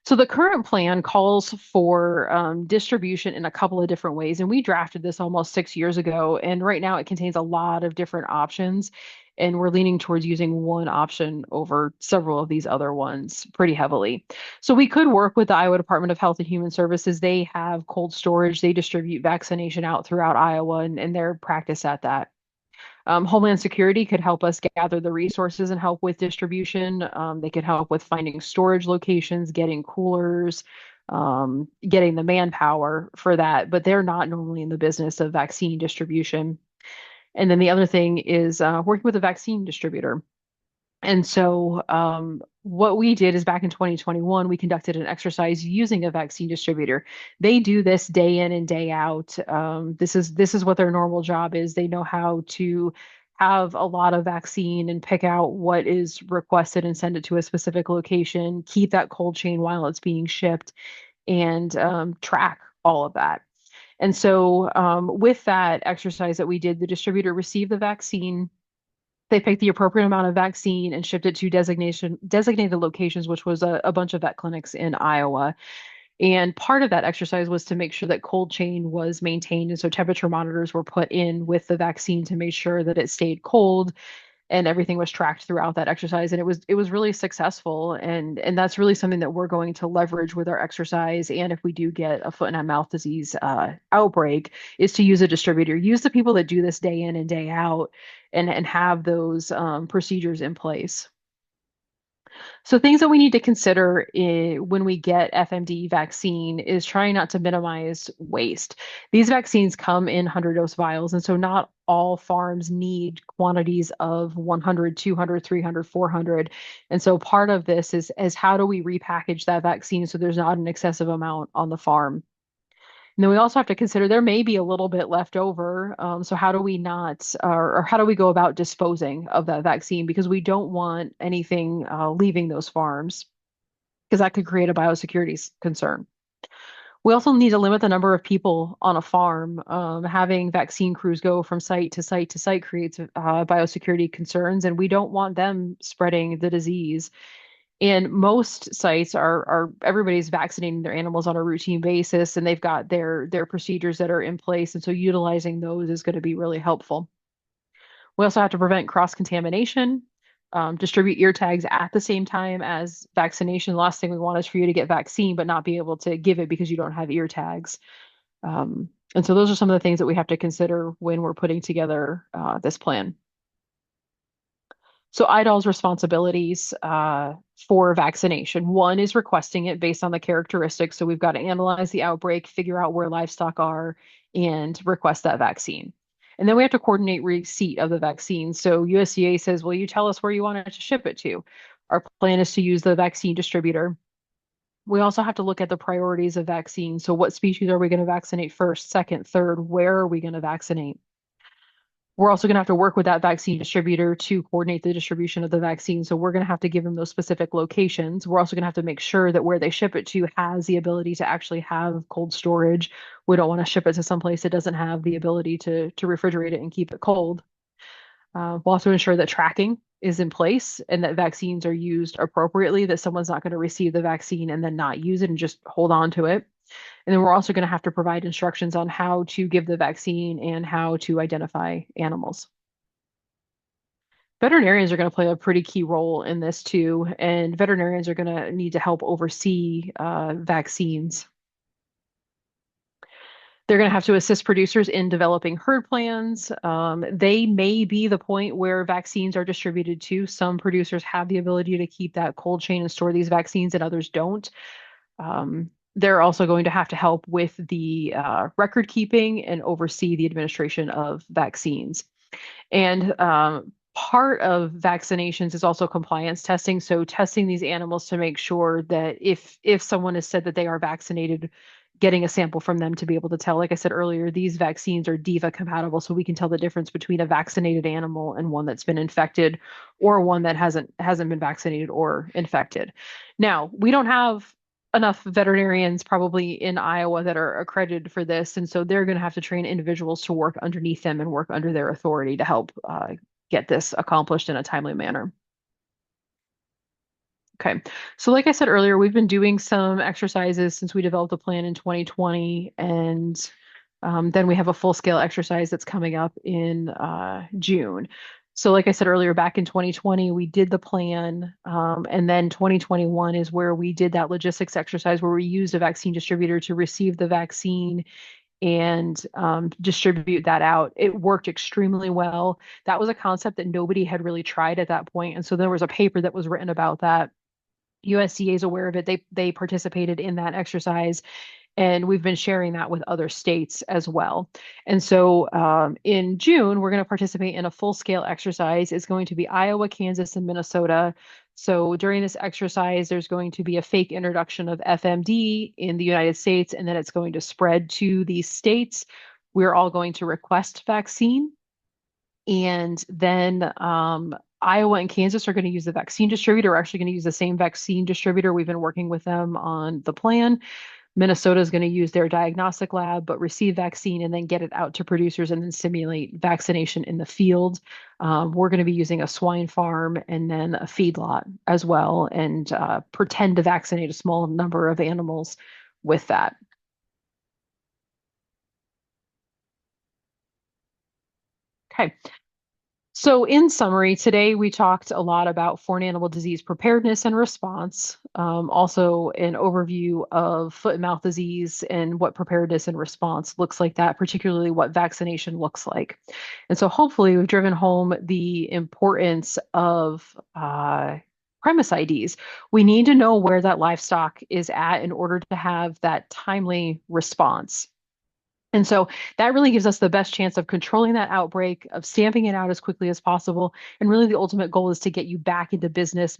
So the current plan calls for distribution in a couple of different ways, and we drafted this almost 6 years ago, and right now it contains a lot of different options, and we're leaning towards using one option over several of these other ones pretty heavily. So we could work with the Iowa Department of Health and Human Services. They have cold storage. They distribute vaccination out throughout Iowa, and they're practice at that. Homeland Security could help us gather the resources and help with distribution. They could help with finding storage locations, getting coolers, getting the manpower for that, but they're not normally in the business of vaccine distribution. And then the other thing is working with a vaccine distributor. And so what we did is back in 2021, we conducted an exercise using a vaccine distributor. They do this day in and day out. This is what their normal job is. They know how to have a lot of vaccine and pick out what is requested and send it to a specific location, keep that cold chain while it's being shipped, and track all of that. And so with that exercise that we did, the distributor received the vaccine. They picked the appropriate amount of vaccine and shipped it to designated locations, which was a bunch of vet clinics in Iowa. And part of that exercise was to make sure that cold chain was maintained. And so temperature monitors were put in with the vaccine to make sure that it stayed cold and everything was tracked throughout that exercise. And it was really successful. And that's really something that we're going to leverage with our exercise. And if we do get a foot and mouth disease outbreak, is to use a distributor. Use the people that do this day in and day out and have those procedures in place. So things that we need to consider when we get FMD vaccine is trying not to minimize waste. These vaccines come in 100-dose vials, and so not all farms need quantities of 100, 200, 300, 400. And so part of this is how do we repackage that vaccine so there's not an excessive amount on the farm. And then we also have to consider there may be a little bit left over. So how do we not, or how do we go about disposing of that vaccine? Because we don't want anything leaving those farms, because that could create a biosecurity concern. We also need to limit the number of people on a farm. Having vaccine crews go from site to site to site creates biosecurity concerns, and we don't want them spreading the disease. And most sites are everybody's vaccinating their animals on a routine basis, and they've got their procedures that are in place. And so utilizing those is going to be really helpful. We also have to prevent cross-contamination, distribute ear tags at the same time as vaccination. The last thing we want is for you to get vaccine, but not be able to give it because you don't have ear tags. And so those are some of the things that we have to consider when we're putting together this plan. So IDAL's responsibilities for vaccination. One is requesting it based on the characteristics. So we've got to analyze the outbreak, figure out where livestock are, and request that vaccine. And then we have to coordinate receipt of the vaccine. So USDA says, well, you tell us where you want it to ship it to. Our plan is to use the vaccine distributor. We also have to look at the priorities of vaccine. So what species are we going to vaccinate first, second, third? Where are we going to vaccinate? We're also going to have to work with that vaccine distributor to coordinate the distribution of the vaccine. So we're going to have to give them those specific locations. We're also going to have to make sure that where they ship it to has the ability to actually have cold storage. We don't want to ship it to someplace that doesn't have the ability to refrigerate it and keep it cold. We'll also ensure that tracking is in place and that vaccines are used appropriately, that someone's not going to receive the vaccine and then not use it and just hold on to it. And then we're also going to have to provide instructions on how to give the vaccine and how to identify animals. Veterinarians are going to play a pretty key role in this too, and veterinarians are going to need to help oversee vaccines. They're going to have to assist producers in developing herd plans. They may be the point where vaccines are distributed to. Some producers have the ability to keep that cold chain and store these vaccines, and others don't. They're also going to have to help with the record keeping and oversee the administration of vaccines. And part of vaccinations is also compliance testing. So testing these animals to make sure that if someone has said that they are vaccinated, getting a sample from them to be able to tell. Like I said earlier, these vaccines are DIVA compatible, so we can tell the difference between a vaccinated animal and one that's been infected, or one that hasn't been vaccinated or infected. Now, we don't have enough veterinarians probably in Iowa that are accredited for this, and so they're going to have to train individuals to work underneath them and work under their authority to help get this accomplished in a timely manner. Okay, so like I said earlier, we've been doing some exercises since we developed a plan in 2020, and then we have a full-scale exercise that's coming up in June. So like I said earlier, back in 2020, we did the plan, and then 2021 is where we did that logistics exercise where we used a vaccine distributor to receive the vaccine and distribute that out. It worked extremely well. That was a concept that nobody had really tried at that point, and so there was a paper that was written about that. USDA is aware of it. They participated in that exercise, and we've been sharing that with other states as well. And so in June, we're going to participate in a full-scale exercise. It's going to be Iowa, Kansas, and Minnesota. So during this exercise, there's going to be a fake introduction of FMD in the United States, and then it's going to spread to these states. We're all going to request vaccine. And then Iowa and Kansas are going to use the vaccine distributor. We're actually going to use the same vaccine distributor. We've been working with them on the plan. Minnesota is going to use their diagnostic lab, but receive vaccine and then get it out to producers and then simulate vaccination in the field. We're going to be using a swine farm and then a feedlot as well, and pretend to vaccinate a small number of animals with that. Okay. So in summary, today we talked a lot about foreign animal disease preparedness and response, also an overview of foot and mouth disease and what preparedness and response looks like that, particularly what vaccination looks like. And so hopefully we've driven home the importance of premise IDs. We need to know where that livestock is at in order to have that timely response. And so that really gives us the best chance of controlling that outbreak, of stamping it out as quickly as possible. And really, the ultimate goal is to get you back into business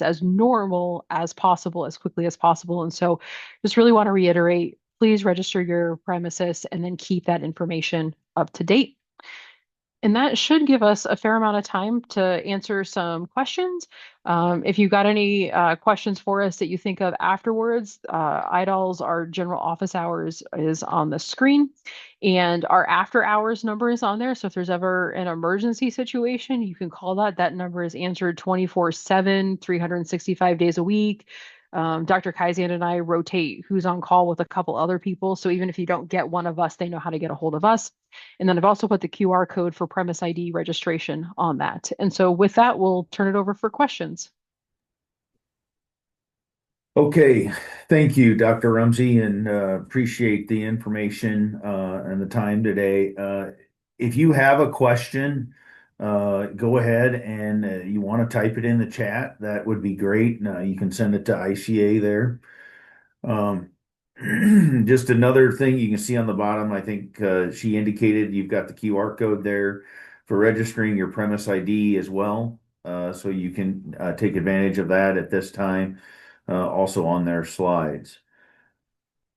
as normal as possible, as quickly as possible. And so just really want to reiterate, please register your premises and then keep that information up to date. And that should give us a fair amount of time to answer some questions. If you've got any questions for us that you think of afterwards, IDOL's, our general office hours, is on the screen. And our after hours number is on there. So if there's ever an emergency situation, you can call that. That number is answered 24/7, 365 days a week. Dr. Kaisand and I rotate who's on call with a couple other people. So even if you don't get one of us, they know how to get a hold of us. And then I've also put the QR code for premise ID registration on that. And so with that, we'll turn it over for questions. Okay, thank you, Dr. Rumsey, and appreciate the information and the time today. If you have a question, go ahead and you want to type it in the chat, that would be great. You can send it to ICA there. Just another thing you can see on the bottom, I think she indicated you've got the QR code there for registering your premise ID as well. So you can take advantage of that at this time, also on their slides.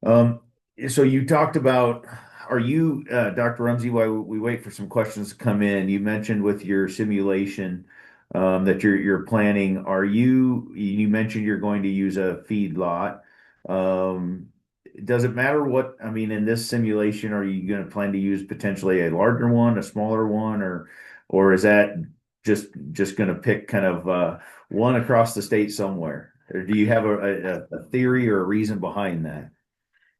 So you talked about are you, Dr. Rumsey, while we wait for some questions to come in, you mentioned with your simulation that you're planning, you mentioned you're going to use a feedlot. Um, does it matter what, I mean, in this simulation, are you going to plan to use potentially a larger one, a smaller one, or is that just going to pick kind of one across the state somewhere? Or do you have a theory or a reason behind that?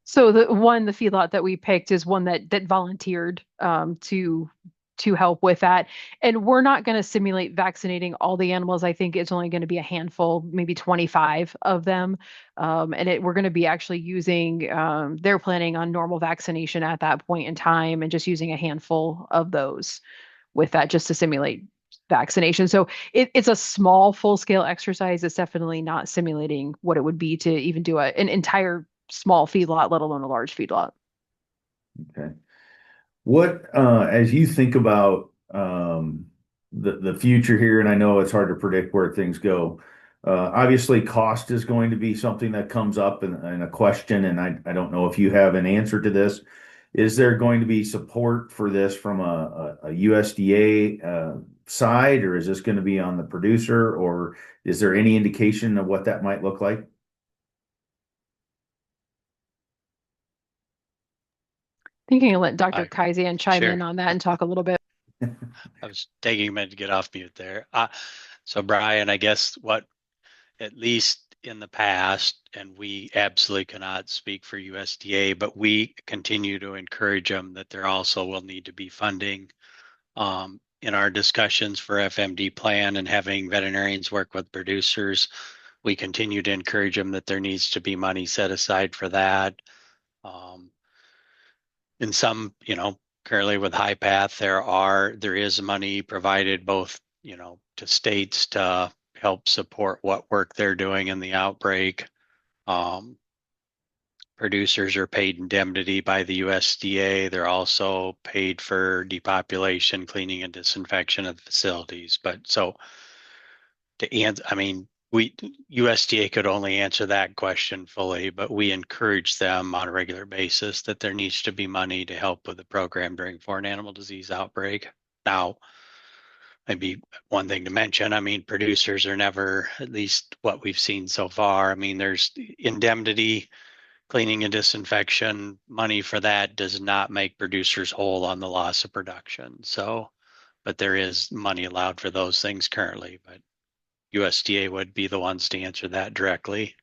So the feedlot that we picked is one that volunteered to help with that. And we're not going to simulate vaccinating all the animals. I think it's only going to be a handful, maybe 25 of them. We're going to be actually using, they're planning on normal vaccination at that point in time and just using a handful of those with that just to simulate vaccination. So it's a small full scale exercise. It's definitely not simulating what it would be to even do an entire small feedlot, let alone a large feedlot. Okay. What, as you think about the future here, and I know it's hard to predict where things go. Obviously, cost is going to be something that comes up and a question, and I don't know if you have an answer to this. Is there going to be support for this from a USDA side, or is this going to be on the producer, or is there any indication of what that might look like? Thinking I'll let Dr. I- Kaisand chime Sure. in on that and talk a little bit. I was taking a minute to get off mute there. So Brian, I guess what, at least in the past, and we absolutely cannot speak for USDA, but we continue to encourage them that there also will need to be funding in our discussions for FMD plan and having veterinarians work with producers. We continue to encourage them that there needs to be money set aside for that. In some, currently with High Path, there is money provided both, to states to help support what work they're doing in the outbreak. Producers are paid indemnity by the USDA. They're also paid for depopulation, cleaning, and disinfection of the facilities. But so to answer, I mean, USDA could only answer that question fully, but we encourage them on a regular basis that there needs to be money to help with the program during foreign animal disease outbreak. Now, maybe one thing to mention, I mean, producers are never, at least what we've seen so far, I mean, there's indemnity, cleaning and disinfection, money for that does not make producers whole on the loss of production. So, but there is money allowed for those things currently, but USDA would be the ones to answer that directly.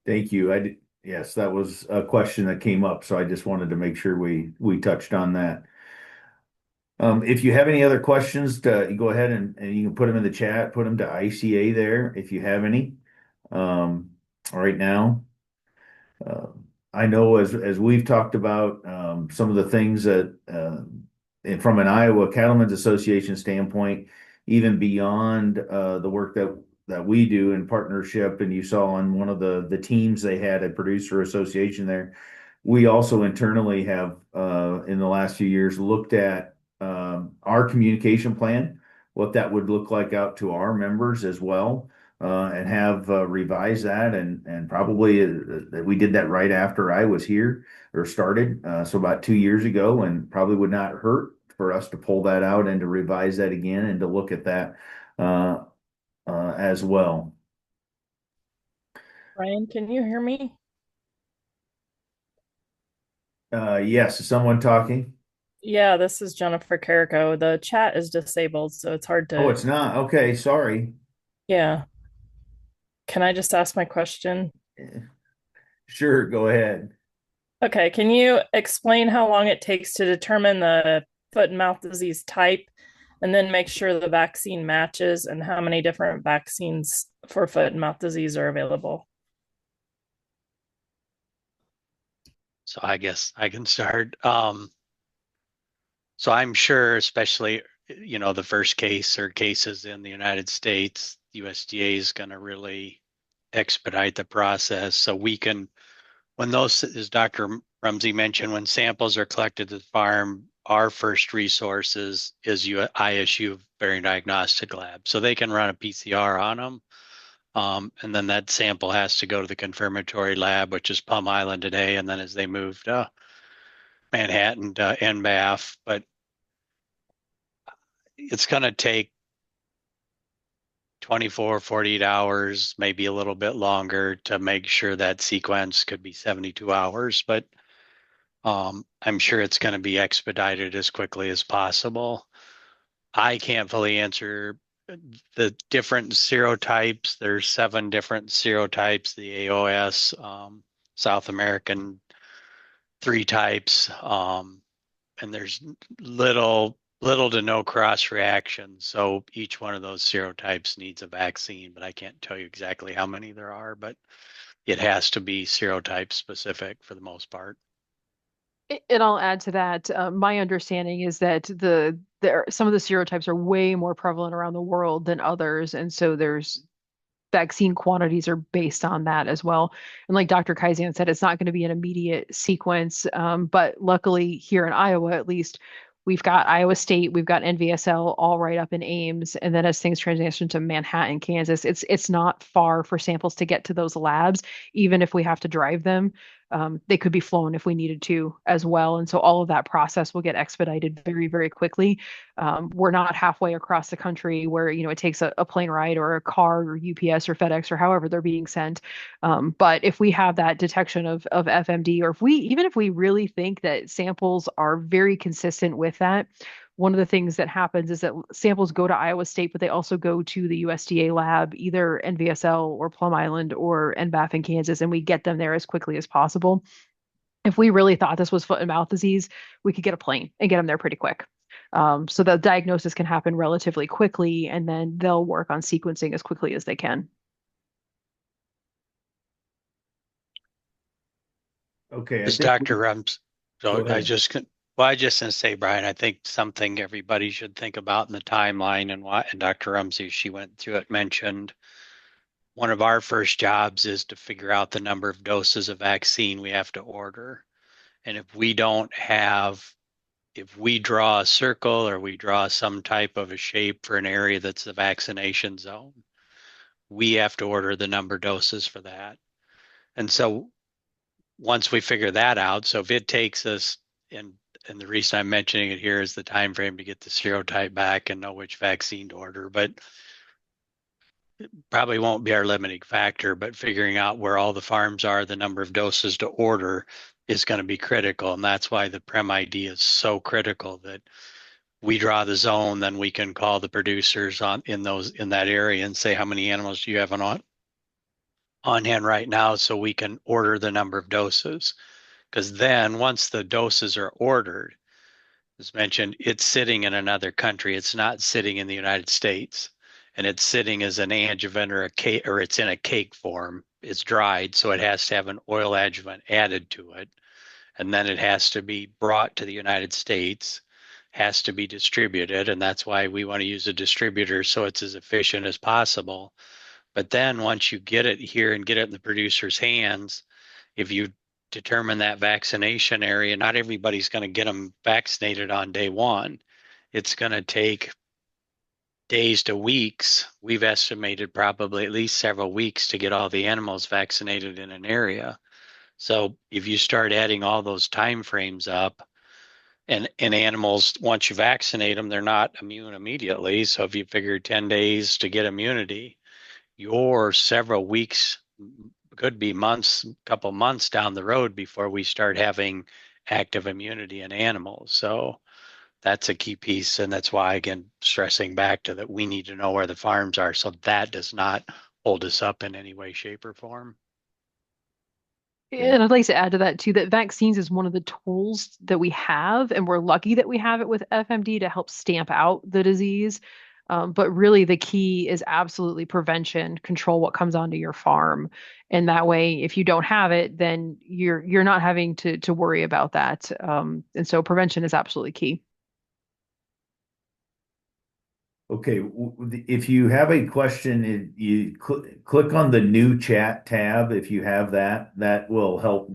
Thank you. Yes, that was a question that came up, so I just wanted to make sure we touched on that. If you have any other questions, go ahead and you can put them in the chat, put them to ICA there if you have any. Right now, I know as we've talked about some of the things that and from an Iowa Cattlemen's Association standpoint, even beyond the work that we do in partnership, and you saw on one of the teams they had a producer association there. We also internally have in the last few years looked at our communication plan, what that would look like out to our members as well, and have revised that and probably we did that right after I was here or started, so about 2 years ago, and probably would not hurt for us to pull that out and to revise that again and to look at that as well. Brian, can you hear me? Yes, is someone talking? Yeah, this is Jennifer Carrico. The chat is disabled, so it's hard to. Oh, it's not. Okay, sorry. Yeah. Can I just ask my question? Sure, go ahead. Okay, can you explain how long it takes to determine the foot and mouth disease type and then make sure the vaccine matches and how many different vaccines for foot and mouth disease are available? So I guess I can start. So I'm sure, especially, the first case or cases in the United States, USDA is going to really expedite the process. So we can, when those, as Dr. Rumsey mentioned, when samples are collected at the farm, our first resource is ISU Variant Diagnostic Lab. So they can run a PCR on them. And then that sample has to go to the confirmatory lab, which is Plum Island today. And then as they move to Manhattan to NBAF, but it's going to take 24, 48 hours, maybe a little bit longer to make sure that sequence could be 72 hours, but I'm sure it's going to be expedited as quickly as possible. I can't fully answer the different serotypes. There's 7 different serotypes, the AOS, South American 3 types, and there's little to no cross reaction. So each one of those serotypes needs a vaccine, but I can't tell you exactly how many there are, but it has to be serotype specific for the most part. And I'll add to that. My understanding is that some of the serotypes are way more prevalent around the world than others, and so there's vaccine quantities are based on that as well. And like Dr. Kaisand said, it's not going to be an immediate sequence, but luckily here in Iowa, at least, we've got Iowa State, we've got NVSL all right up in Ames, and then as things transition to Manhattan, Kansas, it's not far for samples to get to those labs, even if we have to drive them. They could be flown if we needed to as well. And so all of that process will get expedited very, very quickly. We're not halfway across the country where, it takes a plane ride or a car or UPS or FedEx or however they're being sent. But if we have that detection of FMD, or even if we really think that samples are very consistent with that, one of the things that happens is that samples go to Iowa State, but they also go to the USDA lab, either NVSL or Plum Island or NBAF in Kansas, and we get them there as quickly as possible. If we really thought this was foot and mouth disease, we could get a plane and get them there pretty quick. So the diagnosis can happen relatively quickly, and then they'll work on sequencing as quickly as they can. Okay. It's Dr. Rums. Go So ahead. I just gonna say, Brian, I think something everybody should think about in the timeline and Dr. Rumsey, she went through it, mentioned one of our first jobs is to figure out the number of doses of vaccine we have to order. And if we draw a circle or we draw some type of a shape for an area that's the vaccination zone, we have to order the number of doses for that. And so once we figure that out, so if it takes us, and the reason I'm mentioning it here is the time frame to get the serotype back and know which vaccine to order, but it probably won't be our limiting factor, but figuring out where all the farms are, the number of doses to order is going to be critical. And that's why the Prem ID is so critical, that we draw the zone, then we can call the producers in that area and say, how many animals do you have on hand right now, so we can order the number of doses. Because then once the doses are ordered, as mentioned, it's sitting in another country. It's not sitting in the United States, and it's sitting as an adjuvant or a cake, or it's in a cake form. It's dried, so it has to have an oil adjuvant added to it. And then it has to be brought to the United States, has to be distributed. And that's why we want to use a distributor, so it's as efficient as possible. But then once you get it here and get it in the producer's hands, if you determine that vaccination area, not everybody's going to get them vaccinated on day one. It's going to take days to weeks. We've estimated probably at least several weeks to get all the animals vaccinated in an area. So if you start adding all those time frames up, and animals, once you vaccinate them, they're not immune immediately. So if you figure 10 days to get immunity, you're several weeks, could be months, a couple months down the road before we start having active immunity in animals. So that's a key piece. And that's why, again, stressing back to that, we need to know where the farms are, so that does not hold us up in any way, shape, or form. And I'd like to add to that too, that vaccines is one of the tools that we have, and we're lucky that we have it with FMD to help stamp out the disease. But really, the key is absolutely prevention, control what comes onto your farm. And that way, if you don't have it, then you're not having to worry about that. And so prevention is absolutely key. Okay, if you have a question, you click on the new chat tab. If you have that will help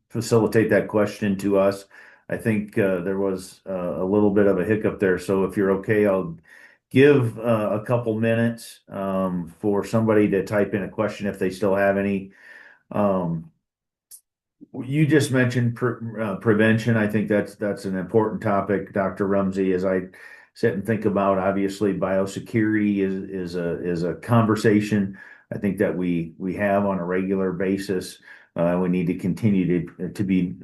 facilitate that question to us. I think there was a little bit of a hiccup there. So if you're okay, I'll give a couple minutes for somebody to type in a question if they still have any. You just mentioned prevention. I think that's an important topic, Dr. Rumsey, as I sit and think about. Obviously, biosecurity is a conversation I think that we have on a regular basis. We need to continue to be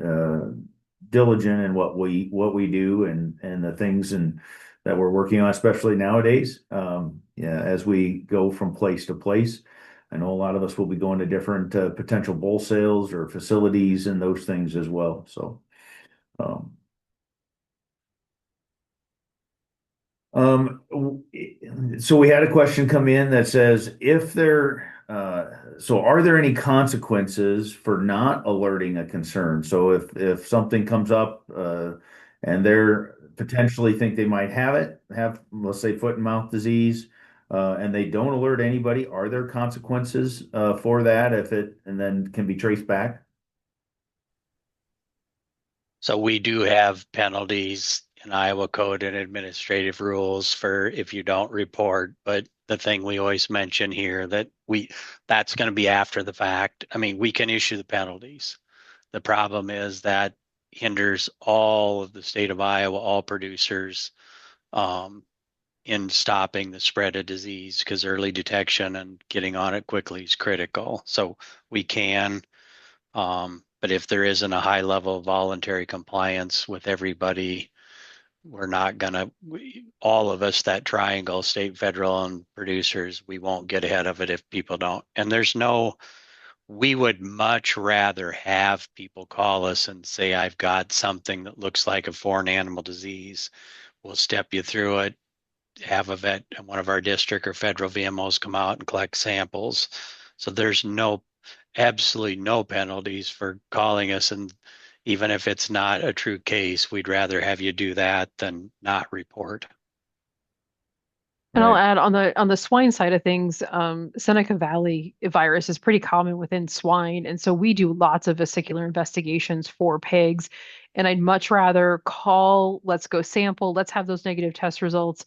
diligent in what we do and the things and that we're working on, especially nowadays. Yeah, as we go from place to place. I know a lot of us will be going to different potential bull sales or facilities and those things as well. So, um, so we had a question come in that says, so are there any consequences for not alerting a concern? So if something comes up, and they're potentially think they might have, let's say, foot and mouth disease, and they don't alert anybody, are there consequences, for that and then can be traced back? So we do have penalties in Iowa code and administrative rules for if you don't report. But the thing we always mention here that's going to be after the fact. I mean, we can issue the penalties. The problem is that hinders all of the state of Iowa, all producers, in stopping the spread of disease because early detection and getting on it quickly is critical. So we can, but if there isn't a high level of voluntary compliance with everybody, we're not gonna, all of us, that triangle, state, federal, and producers, we won't get ahead of it if people don't. And we would much rather have people call us and say, I've got something that looks like a foreign animal disease. We'll step you through it, have a vet in one of our district or federal VMOs come out and collect samples. So there's absolutely no penalties for calling us. And even if it's not a true case, we'd rather have you do that than not report. And I'll Right. add on the swine side of things, Seneca Valley virus is pretty common within swine, and so we do lots of vesicular investigations for pigs. And I'd much rather call, let's go sample, let's have those negative test results,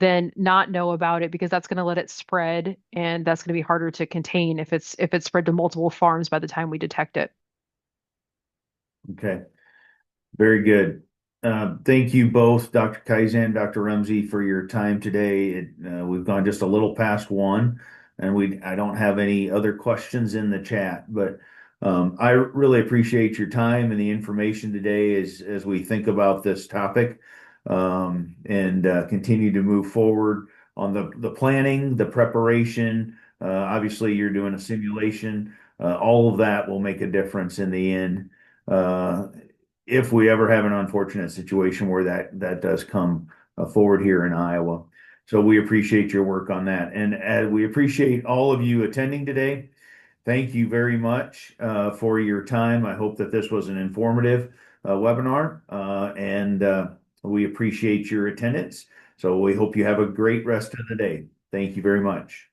than not know about it because that's going to let it spread, and that's going to be harder to contain if it's spread to multiple farms by the time we detect it. Okay. Very good. Thank you both, Dr. Kaisand, Dr. Rumsey, for your time today. We've gone just a little past one, and I don't have any other questions in the chat, but I really appreciate your time and the information today as we think about this topic, and continue to move forward on the planning, the preparation. Obviously, you're doing a simulation. All of that will make a difference in the end. Uh, if we ever have an unfortunate situation where that does come forward here in Iowa. So we appreciate your work on that. And we appreciate all of you attending today. Thank you very much for your time. I hope that this was an informative webinar, and we appreciate your attendance. So we hope you have a great rest of the day. Thank you very much.